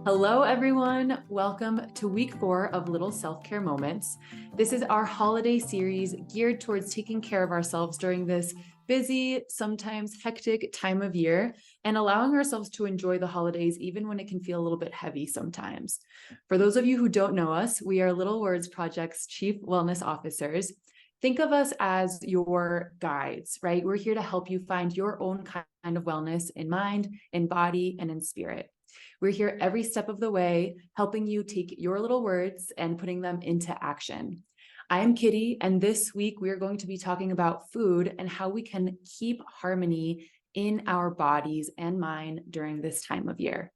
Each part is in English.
Hello, everyone. Welcome to week 4 of Little Self-Care Moments. This is our holiday series geared towards taking care of ourselves during this busy, sometimes hectic time of year and allowing ourselves to enjoy the holidays even when it can feel a little bit heavy sometimes. For those of you who don't know us, we are Little Words Project's Chief Wellness Officers. Think of us as your guides, right? We're here to help you find your own kind of wellness in mind, in body, and in spirit. We're here every step of the way, helping you take your little words and putting them into action. I'm Kitty, and this week we are going to be talking about food and how we can keep harmony in our bodies and mind during this time of year.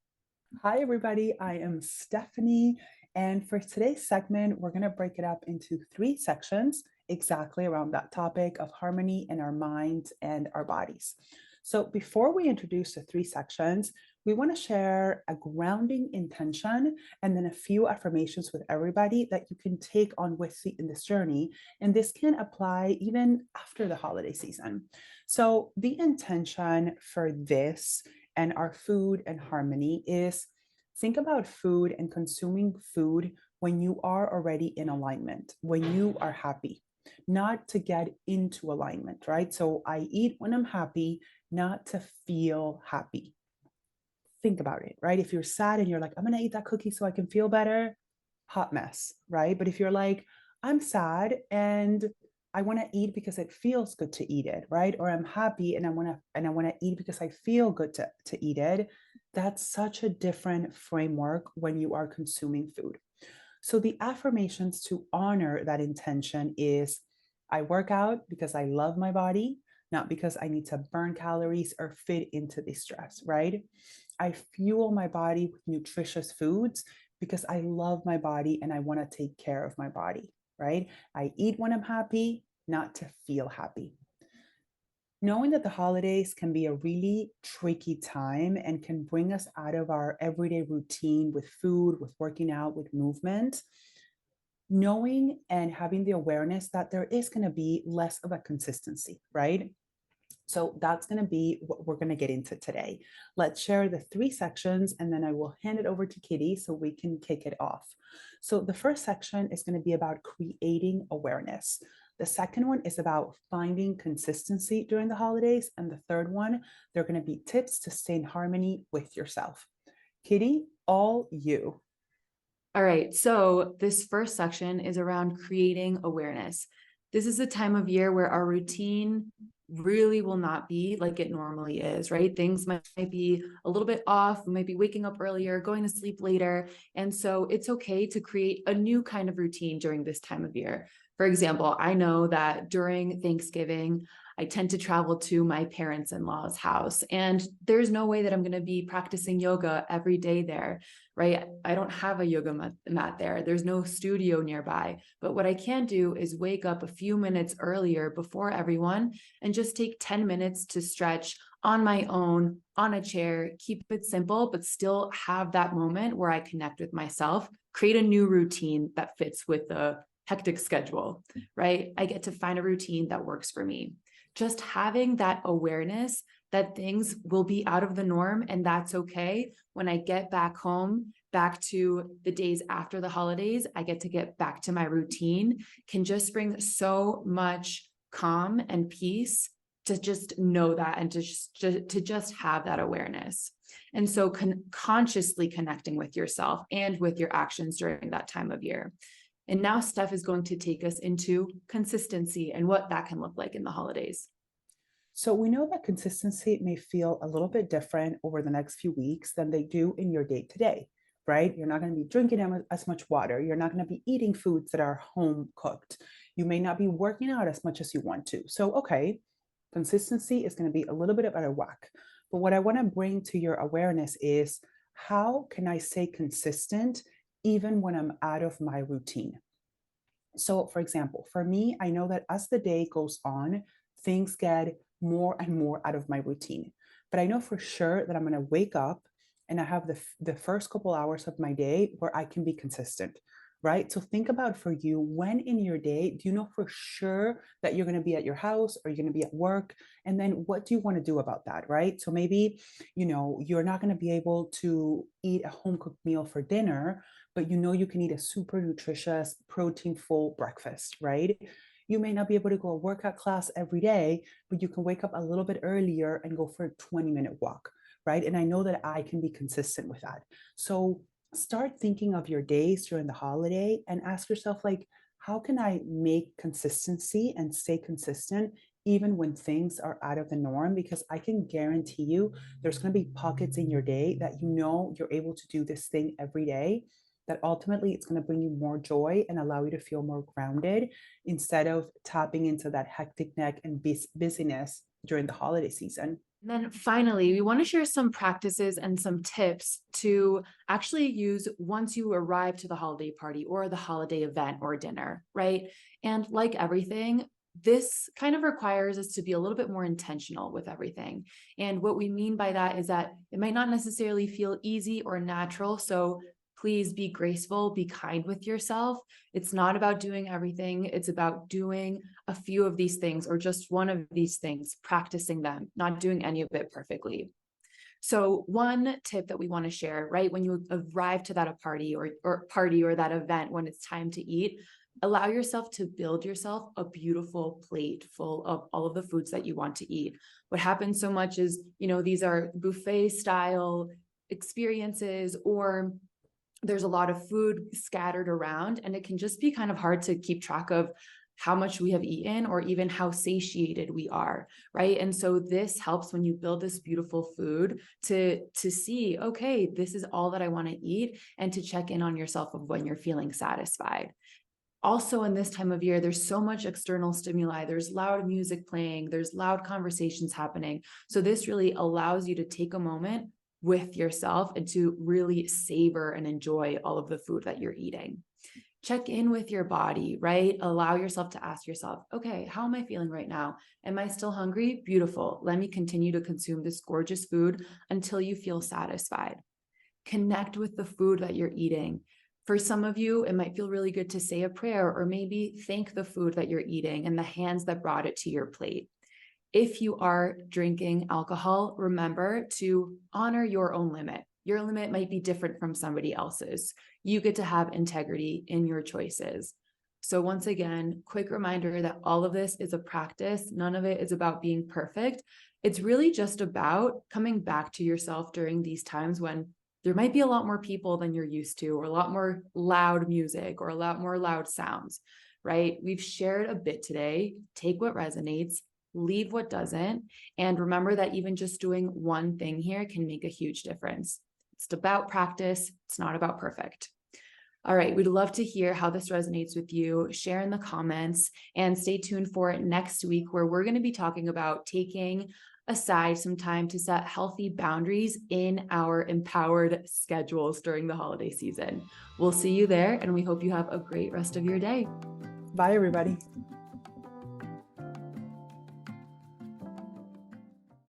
Hi, everybody. I am Stephanie. And for today's segment, we're going to break it up into 3 sections exactly around that topic of harmony in our minds and our bodies. So, before we introduce the 3 sections, we want to share a grounding intention and then a few affirmations with everybody that you can take on with you in this journey. And this can apply even after the holiday season. So, the intention for this and our food and harmony is think about food and consuming food when you are already in alignment, when you are happy, not to get into alignment, right? So I eat when I'm happy, not to feel happy. Think about it, right? If you're sad and you're like, I'm going to eat that cookie so I can feel better, hot mess, right? But if you're like, I'm sad and I want to eat because it feels good to eat it, right? Or I'm happy and I want to eat because I feel good to eat it. That's such a different framework when you are consuming food. So the affirmations to honor that intention is I work out because I love my body, not because I need to burn calories or fit into this stress, right? I fuel my body with nutritious foods because I love my body and I want to take care of my body, right? I eat when I'm happy, not to feel happy. Knowing that the holidays can be a really tricky time and can bring us out of our everyday routine with food, with working out, with movement, knowing and having the awareness that there is going to be less of a consistency, right? So that's going to be what we're going to get into today. Let's share the 3 sections and then I will hand it over to Kitty so we can kick it off. So the first section is going to be about creating awareness. The second one is about finding consistency during the holidays. And the third one, they're going to be tips to stay in harmony with yourself. Kitty, all you. All right, so this first section is around creating awareness. This is a time of year where our routine really will not be like it normally is, right? Things might be a little bit off. We might be waking up earlier, going to sleep later. And so it's okay to create a new kind of routine during this time of year. For example, I know that during Thanksgiving, I tend to travel to my parents-in-law's house, and there's no way that I'm going to be practicing yoga every day there, right? I don't have a yoga mat there. There's no studio nearby. But what I can do is wake up a few minutes earlier before everyone and just take 10 minutes to stretch on my own, on a chair, keep it simple, but still have that moment where I connect with myself, create a new routine that fits with the hectic schedule, right? I get to find a routine that works for me. Just having that awareness that things will be out of the norm and that's okay. When I get back home, back to the days after the holidays, I get to get back to my routine, can just bring so much calm and peace to just know that and to just have that awareness. And so consciously connecting with yourself and with your actions during that time of year. And now Steph is going to take us into consistency and what that can look like in the holidays. So we know that consistency may feel a little bit different over the next few weeks than they do in your day to day, right? You're not going to be drinking as much water. You're not going to be eating foods that are home cooked. You may not be working out as much as you want to. So, okay, consistency is going to be a little bit out of whack. But what I want to bring to your awareness is how can I stay consistent even when I'm out of my routine? So, for example, for me, I know that as the day goes on, things get more and more out of my routine. But I know for sure that I'm going to wake up and I have the first couple hours of my day where I can be consistent. right? So think about for you, when in your day do you know for sure that you're going to be at your house or you're going to be at work? And then what do you want to do about that, right? So maybe, you're not going to be able to eat a home cooked meal for dinner, but you can eat a super nutritious, protein full breakfast, right? You may not be able to go a workout class every day, but you can wake up a little bit earlier and go for a 20-minute walk, right? And I know that I can be consistent with that. So start thinking of your days during the holiday and ask yourself, like, how can I make consistency and stay consistent even when things are out of the norm? Because I can guarantee you there's going to be pockets in your day that you're able to do this thing every day, that ultimately it's going to bring you more joy and allow you to feel more grounded instead of tapping into that hectic neck and busyness during the holiday season. And then finally, we want to share some practices and some tips to actually use once you arrive to the holiday party or the holiday event or dinner, right? And like everything, this kind of requires us to be a little bit more intentional with everything. And what we mean by that is that it might not necessarily feel easy or natural. So please be graceful, be kind with yourself. It's not about doing everything. It's about doing a few of these things or just one of these things, practicing them, not doing any of it perfectly. So one tip that we want to share, right, when you arrive to that a party or that event, when it's time to eat, allow yourself to build yourself a beautiful plate full of all of the foods that you want to eat. What happens so much is, these are buffet style experiences, or there's a lot of food scattered around, and it can just be kind of hard to keep track of how much we have eaten or even how satiated we are, right? And so this helps when you build this beautiful food to see, okay, this is all that I want to eat, and to check in on yourself of when you're feeling satisfied. Also, in this time of year, there's so much external stimuli. There's loud music playing, there's loud conversations happening. So this really allows you to take a moment with yourself and to really savor and enjoy all of the food that you're eating. Check in with your body, right? Allow yourself to ask yourself, okay, how am I feeling right now? Am I still hungry? Beautiful. Let me continue to consume this gorgeous food until you feel satisfied. Connect with the food that you're eating. For some of you, it might feel really good to say a prayer or maybe thank the food that you're eating and the hands that brought it to your plate. If you are drinking alcohol, remember to honor your own limit. Your limit might be different from somebody else's. You get to have integrity in your choices. So once again, quick reminder that all of this is a practice. None of it is about being perfect. It's really just about coming back to yourself during these times when there might be a lot more people than you're used to, or a lot more loud music, or a lot more loud sounds, right? We've shared a bit today. Take what resonates, leave what doesn't, and remember that even just doing one thing here can make a huge difference. It's about practice. It's not about perfect. All right, we'd love to hear how this resonates with you. Share in the comments and stay tuned for next week, where we're going to be talking about taking aside some time to set healthy boundaries in our empowered schedules during the holiday season. We'll see you there, and we hope you have a great rest of your day. Bye, everybody.